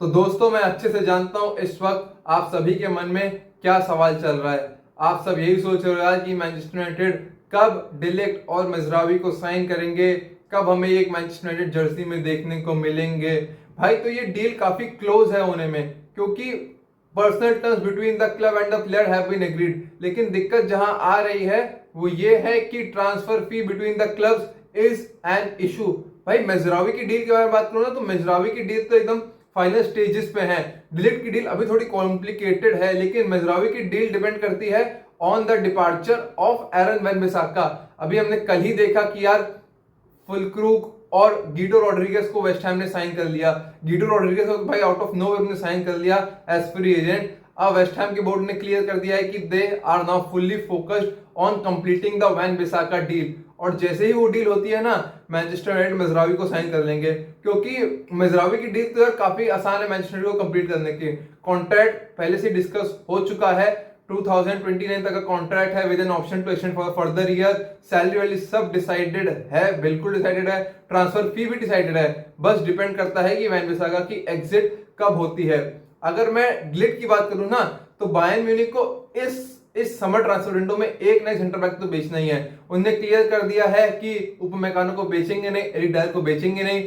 तो दोस्तों, मैं अच्छे से जानता हूं इस वक्त आप सभी के मन में क्या सवाल चल रहा है। आप सब यही सोच रहे हो यार कि मैनचेस्टर यूनाइटेड कब de Ligt और मजरावी को साइन करेंगे, कब हमें एक मैनचेस्टर यूनाइटेड जर्सी में देखने को मिलेंगे। भाई, तो ये डील काफी क्लोज है होने में, क्योंकि personal terms between the club and the player have been agreed. लेकिन दिक्कत जहां आ रही है वो ये है कि transfer fee between the clubs is an issue. भाई, मजरावी की डील के बारे में बात करूं ना, तो मजरावी की डील तो एकदम फाइनल स्टेजेस पे है। de Ligt की डील अभी थोड़ी कॉम्प्लिकेटेड है, लेकिन मजरावी की डील डिपेंड करती है on the departure of Aaron Wan-Bissaka. अभी हमने कल ही देखा कि यार फुलक्रूग और गीडो रॉड्रिगेज को वेस्ट हैम ने साइन कर लिया। गीडो रॉड्रिगेज को भाई आउट ऑफ नोवेयर ने साइन कर लिया एज फ्री एजेंट। अब वेस्ट हैम के बोर्ड ने क्लियर कर दिया है कि they are now fully focused on completing the Wan-Bissaka deal. और जैसे ही वो डील होती है ना, मैनचेस्टर यूनाइटेड मजरावी को साइन कर लेंगे, क्योंकि मजरावी की डील तो यार काफी आसान है मैनचेस्टर यूनाइटेड को कंप्लीट करने की। कॉन्ट्रैक्ट पहले से डिस्कस हो चुका है, 2029 तक का कॉन्ट्रैक्ट है with an option to extend for further year. Salary value सब डिसाइडेड है, बिल्कुल डिसाइडेड है। ट्रांसफर फी भी डिसाइडेड है, बस डिपेंड करता है कि वैन-बिसाका की एग्जिट कब होती है। अगर मैं de Ligt की बात करूं ना, तो बायर्न म्यूनिख को इस समर ट्रांसफर विंडो में एक नए सेंटर बैक तो बेचना ही है। उन्होंने क्लियर कर दिया है कि उपमेकानो को बेचेंगे नहीं, एरिक डायल को बेचेंगे नहीं।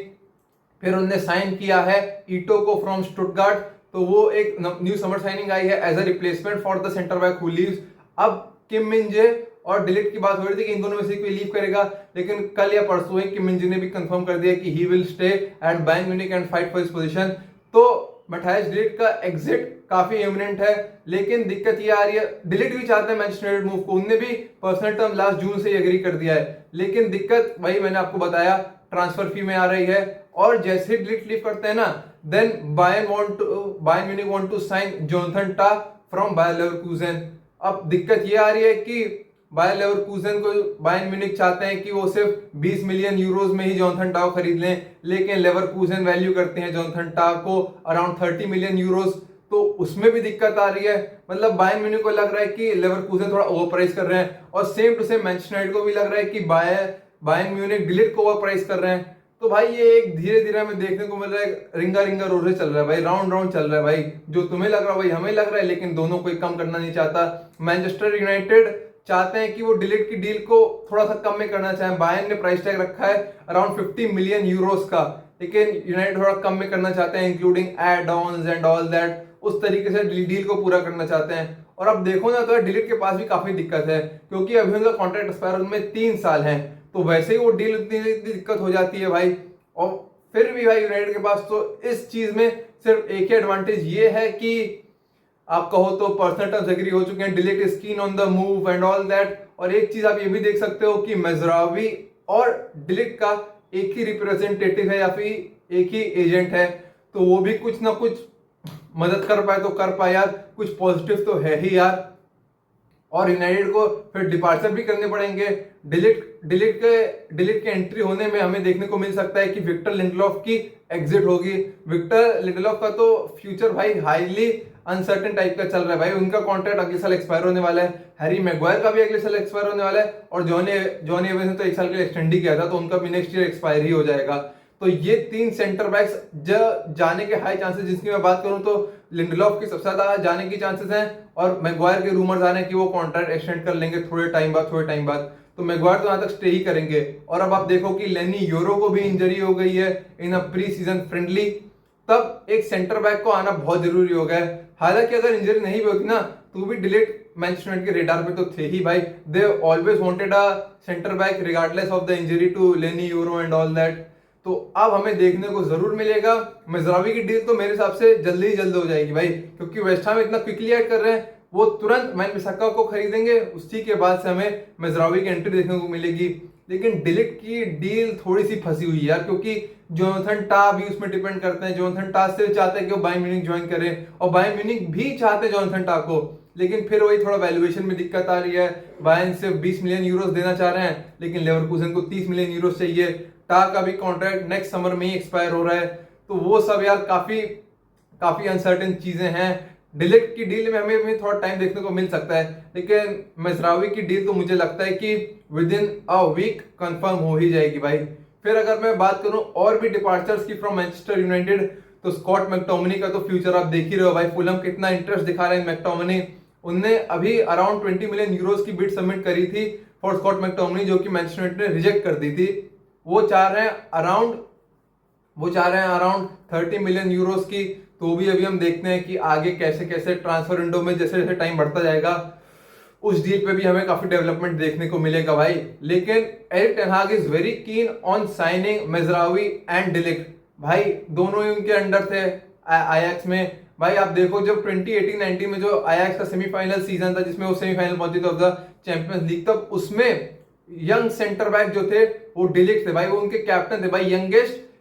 फिर उन्होंने साइन किया है ईटो को फ्रॉम स्टुटगार्ट, तो वो एक न्यू समर साइनिंग आई है as a replacement for the centre back who leaves. अब किम मिन जे और de Ligt की बात हो रही थी कि इन दोनों में से कोई लीव करेगा, लेकिन कल या परसों ही किम मिन जे ने भी कंफर्म कर दिया कि he will stay at Bayern Munich and fight for his position. तो मैथाइस de Ligt का एग्जिट काफी इमिनेंट है। लेकिन दिक्कत ये आ रही है, de Ligt भी चाहते हैं मैनचेस्टर यूनाइटेड मूव को, उनने भी पर्सनल टर्म लास्ट जून से एग्री कर दिया है। लेकिन दिक्कत वही मैंने आपको बताया, ट्रांसफर फी में आ रही है। और जैसे ही de Ligt लीव करते हैं ना, then Bayern Munich want to sign Jonathan Tah from Bayer Leverkusen. अब दिक्कत ये आ रही है कि बायर लेवरकुसेन को बायर्न म्यूनिख चाहते हैं कि वो सिर्फ 20 मिलियन यूरोज में ही जोनाथन टाह खरीद लें, लेकिन लेवरकुसेन वैल्यू करते हैं जोनाथन टाह को अराउंड 30 मिलियन यूरोज। तो उसमें भी दिक्कत आ रही है। मतलब बायर्न म्यूनिख को लग रहा है कि लेवरकुसेन थोड़ा ओवर प्राइस कर रहे हैं, और same to same Manchester United को भी लग रहा है कि बायर्न म्यूनिख de Ligt को ओवर प्राइस कर रहे हैं। तो भाई ये एक धीरे धीरे हमें देखने को मिल रहा है, रिंगा रिंगा रोजे चल रहा है भाई, राउंड राउंड चल रहा है भाई। जो तुम्हें लग रहा है भाई हमें लग रहा है, लेकिन दोनों कोई कम करना नहीं चाहता। मैनचेस्टर यूनाइटेड चाहते हैं कि वो de Ligt की डील को थोड़ा सा कम में करना चाहें। बायर्न ने प्राइस टैग रखा है अराउंड 50 मिलियन यूरोस का, लेकिन यूनाइटेड थोड़ा कम में करना चाहते हैं, including add ons and all that. उस तरीके से डील को पूरा करना चाहते हैं। और अब देखो ना, तो de Ligt के पास भी काफी दिक्कत है, क्योंकि अभी उनका कॉन्ट्रैक्ट एक्सपायर में 3 साल है। तो वैसे ही वो डील इतनी दिक्कत हो जाती है भाई। और फिर भी भाई यूनाइटेड के पास तो इस चीज में सिर्फ एक ही एडवांटेज ये है कि आप कहो तो पर्सनल टर्म्स एग्री हो चुके हैं, de Ligt is keen on the move and all that. और एक चीज आप ये भी देख सकते हो कि मजरावी और de Ligt का एक ही रिप्रेजेंटेटिव है या फिर एक ही एजेंट है, तो वो भी कुछ ना कुछ मदद कर पाए तो कर पाए यार, कुछ पॉजिटिव तो है ही यार। और यूनाइटेड को फिर डिपार्चर भी करने पड़ेंगे। de Ligt के एंट्री होने में हमें देखने को मिल सकता है कि विक्टर लिंडलॉफ की एग्जिट होगी। विक्टर लिंडलॉफ का तो फ्यूचर भाई हाईली अनसर्टेन टाइप का चल रहा है भाई। उनका कॉन्ट्रैक्ट अगले साल एक्सपायर होने वाला है, हैरी मैग्वायर का भी अगले साल एक्सपायर होने वाला है, और जॉनी एवंस ने तो 1 साल के लिए एक्सटेंड ही किया था, तो उनका भी नेक्स्ट ईयर एक्सपायर ही हो जाएगा। तो ये 3 सेंटर बैक्स जाने के हाई चांसेस, जिसकी मैं बात करूं तो लिंडलॉफ की सबसे ज्यादा जाने की चांसेस हैं, और मैग्वायर के रूमर्स आ रहे हैं कि वो कॉन्ट्रैक्ट एक्सटेंड कर लेंगे थोड़े टाइम बाद। तो मैग्वायर तो यहां तक स्टे ही करेंगे। और अब आप देखो कि लेनी यूरो को भी इंजरी हो गई है इन अ प्री सीजन फ्रेंडली, तब एक सेंटर बैक को आना बहुत जरूरी हो गया है। हालांकि अगर इंजरी नहीं भी होती ना, तो भी de Ligt मैनचेस्टर यूनाइटेड के रेडार पे तो थे ही भाई। They always wanted a centre back regardless of the injury to Leny Yoro and all that. तो अब हमें देखने को जरूर मिलेगा। मजरावी की डील तो मेरे हिसाब से जल्दी ही जल्द हो जाएगी भाई, क्योंकि वेस्ट हैम इतना क्विकली ऐड कर रहे हैं, वो तुरंत वैन-बिसाका को खरीदेंगे, उसी के बाद से हमें मजरावी की एंट्री देखने को मिलेगी। लेकिन de Ligt की डील थोड़ी सी फंसी हुई है यार, क्योंकि जोनाथन टाह भी उसमें डिपेंड करते हैं। जोनाथन टाह सिर्फ चाहते हैं कि वो बायर्न म्यूनिख ज्वाइन करें, और बायर्न म्यूनिख भी चाहते हैं जोनाथन टाह को, लेकिन फिर वही थोड़ा वैल्यूएशन में दिक्कत आ रही है। बायर्न सिर्फ 20 मिलियन यूरोस देना चाह रहे हैं, लेकिन लेवरकुसेन को 30 मिलियन यूरोस चाहिए। टाह का भी कॉन्ट्रैक्ट नेक्स्ट समर में ही एक्सपायर हो रहा है। तो वो सब यार काफी अनसर्टेन चीजें हैं। de Ligt की डील में हमें भी थोड़ा टाइम देखने को मिल सकता है, लेकिन मजरावी की डील तो मुझे लगता है कि within a week confirm हो ही जाएगी भाई। फिर अगर मैं बात करूं और भी डिपार्चर्स की फ्रॉम मैनचेस्टर यूनाइटेड, तो स्कॉट मैकटोमिनी का तो फ्यूचर आप देख ही रहे हो भाई, फुलहम कितना इंटरेस्ट दिखा रहे हैं मैकटोमिनी। उनने अभी अराउंड 20 मिलियन यूरोज की बिड सबमिट करी थी फॉर स्कॉट मैकटोमिनी, जो कि मैनचेस्टर यूनाइटेड ने रिजेक्ट कर दी थी। वो चाह रहे हैं अराउंड 30 मिलियन यूरोज की। तो भी अभी हम देखते हैं कि आगे कैसे कैसे ट्रांसफर विंडो में जैसे जैसे टाइम बढ़ता जाएगा उस डील पे भी हमें काफी डेवलपमेंट देखने को मिलेगा भाई। लेकिन Erik ten Hag is very keen on signing Mazraoui and de Ligt. भाई दोनों ही उनके अंडर थे आयाक्स में। भाई आप देखो जब 2018-19 में जो आयाक्स का सेमीफाइनल सीजन था जिसमें वो सेमीफाइनल पहुंची थी ऑफ द चैंपियंस लीग, तब उसमें यंग सेंटर बैक जो थे वो डी लिक्ट थे भाई, वो उनके कैप्टन थे भाई,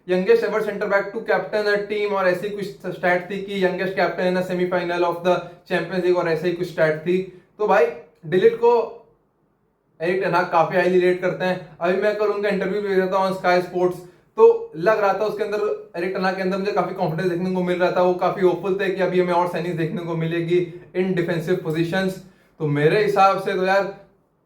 youngest ever centre back to captain a team, और ऐसी कुछ स्टैट थी कि youngest captain in semifinal of the Champions League, और ऐसे ही कुछ स्टैट थी। तो भाई डिलीट को एरिक टेन हाग काफी हाईली रेट करते हैं। अभी मैं कल उनका इंटरव्यू भी देख रहा था ऑन स्काई स्पोर्ट्स, तो लग रहा था उसके अंदर एरिक टेन हाग के अंदर मुझे काफी कॉन्फिडेंस देखने को मिल रहा था। वो काफी होपफुल थे कि अभी हमें और साइनिंग देखने को मिलेगी इन डिफेंसिव पोजीशंस। तो मेरे हिसाब से तो यार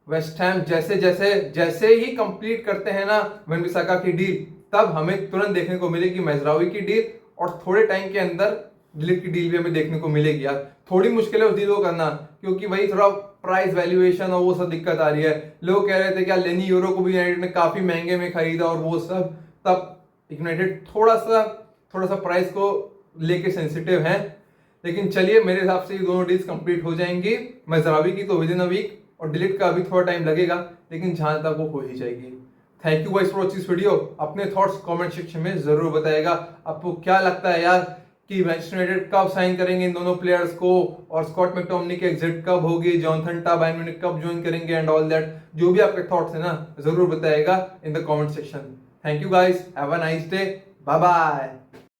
वेस्ट हैम जैसे ही कंप्लीट करते हैं ना वन-बिसाका की डील, तब हमें तुरंत देखने को मिलेगी मेजरावी की डील, और थोड़े टाइम के अंदर डिलीट की डील भी हमें देखने को मिलेगी। यार थोड़ी मुश्किल है उस डील को करना, क्योंकि वही थोड़ा प्राइस वैल्यूएशन और वो सब दिक्कत आ रही है। लोग कह रहे थे कि लेनी यूरो को भी यूनाइटेड ने काफी महंगे में खरीदा और वो सब, तब यूनाइटेड थोड़ा सा प्राइस को लेके सेंसिटिव है। लेकिन चलिए मेरे हिसाब से ये दोनों डील्स कंप्लीट हो जाएंगी, मेजरावी की तो विद इन अ वीक, और डिलीट का अभी थोड़ा टाइम लगेगा, लेकिन जहां तक वो हो ही जाएगी। Thank you guys for watching this video. अपने थॉट्स कमेंट सेक्शन में जरूर बताइएगा, आपको क्या लगता है यार कि मैनचेस्टर यूनाइटेड कब साइन करेंगे इन दोनों प्लेयर्स को, और स्कॉट मैकटोमिनी की एग्जिट कब होगी, जॉनथन टा बायर्न म्यूनिख कब ज्वाइन करेंगे एंड ऑल दैट। जो भी आपके थॉट्स है ना जरूर बताइएगा in the comment section. Thank you guys, have a nice day, bye bye.